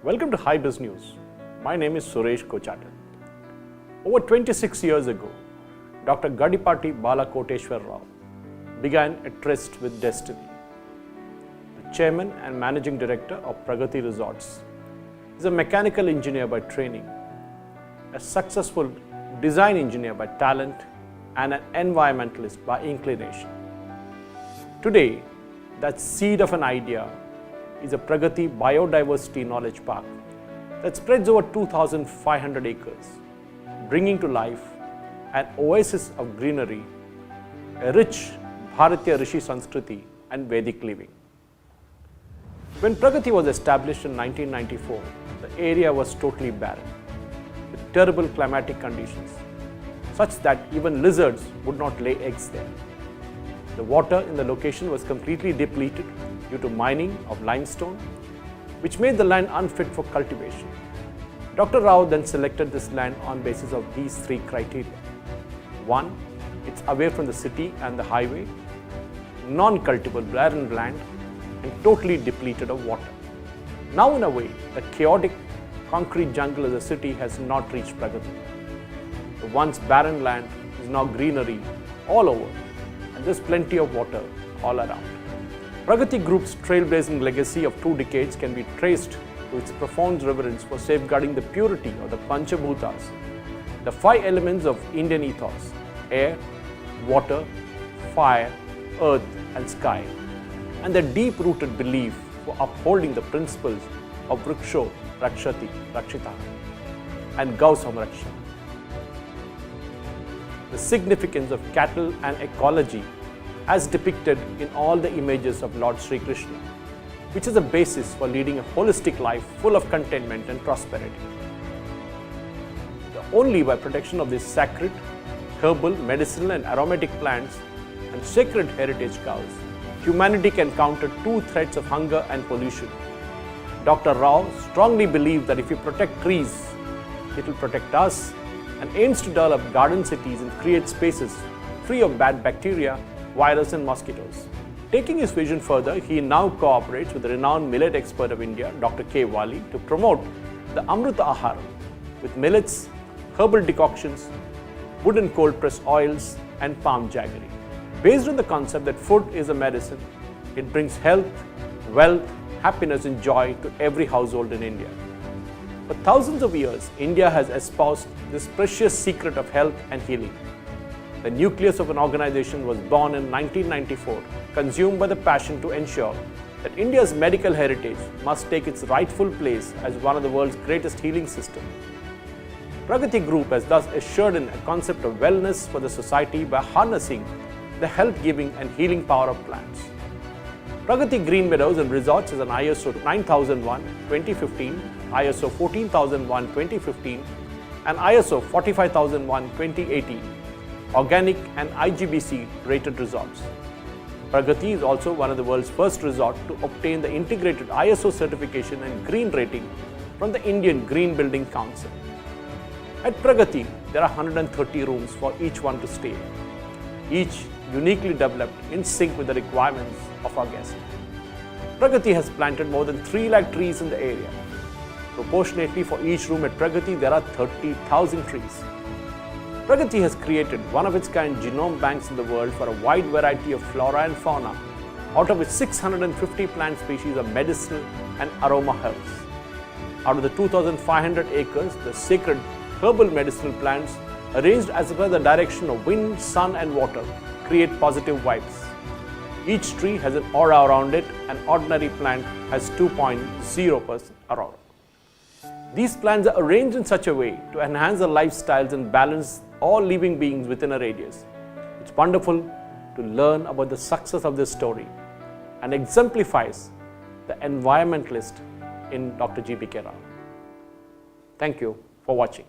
Welcome to HiBiz News. My name is Suresh Kochatal. Over 26 years ago, Dr. Gadipati Balakoteshwar Rao began a tryst with destiny. The chairman and managing director of Pragati Resorts is a mechanical engineer by training, a successful design engineer by talent, and an environmentalist by inclination. Today, that seed of an idea is a Pragati Biodiversity Knowledge Park that spreads over 2,500 acres, bringing to life an oasis of greenery, a rich Bharatiya Rishi Sanskriti and Vedic living. When Pragati was established in 1994, the area was totally barren, with terrible climatic conditions, such that even lizards would not lay eggs there. The water in the location was completely depleted due to mining of limestone, which made the land unfit for cultivation. Dr. Rao then selected this land on basis of these three criteria. One, it's away from the city and the highway, non-cultivable barren land, and totally depleted of water. Now in a way, the chaotic concrete jungle of the city has not reached Pragati. The once barren land is now greenery all over, and there's plenty of water all around. Pragati Group's trailblazing legacy of 2 decades can be traced to its profound reverence for safeguarding the purity of the Panchabhutas, the 5 elements of Indian ethos: air, water, fire, earth, and sky, and their deep-rooted belief for upholding the principles of Vriksho Rakshati Rakshita and Gau Samraksha. The significance of cattle and ecology as depicted in all the images of Lord Sri Krishna, which is a basis for leading a holistic life full of contentment and prosperity. Only by protection of these sacred, herbal, medicinal and aromatic plants and sacred heritage cows, humanity can counter 2 threats of hunger and pollution. Dr. Rao strongly believed that if we protect trees, it will protect us, and aims to develop garden cities and create spaces free of bad bacteria, virus and mosquitoes. Taking his vision further, he now cooperates with the renowned millet expert of India, Dr. K. Wali, to promote the Amrita Aharam with millets, herbal decoctions, wood and cold press oils, and palm jaggery. Based on the concept that food is a medicine, it brings health, wealth, happiness and joy to every household in India. For thousands of years, India has espoused this precious secret of health and healing. The nucleus of an organization was born in 1994, consumed by the passion to ensure that India's medical heritage must take its rightful place as one of the world's greatest healing systems. Pragati Group has thus assured in a concept of wellness for the society by harnessing the health-giving and healing power of plants. Pragati Green Meadows and Resorts is an ISO 9001-2015, ISO 14001-2015 and ISO 45001-2018 organic and IGBC rated resorts. Pragati is also one of the world's first resorts to obtain the integrated ISO certification and green rating from the Indian Green Building Council. At Pragati, there are 130 rooms for each one to stay, each uniquely developed in sync with the requirements of our guests. Pragati has planted more than 3 lakh trees in the area. Proportionately, for each room at Pragati, there are 30,000 trees. Pragati has created one-of-its-kind genome banks in the world for a wide variety of flora and fauna, out of which 650 plant species are medicinal and aroma herbs. Out of the 2,500 acres, the sacred herbal medicinal plants, arranged as per the direction of wind, sun and water, create positive vibes. Each tree has an aura around it. An ordinary plant has 2.0% aura. These plants are arranged in such a way to enhance the lifestyles and balance all living beings within a radius. It's wonderful to learn about the success of this story and exemplifies the environmentalist in Dr. G.B.K. Rao. Thank you for watching.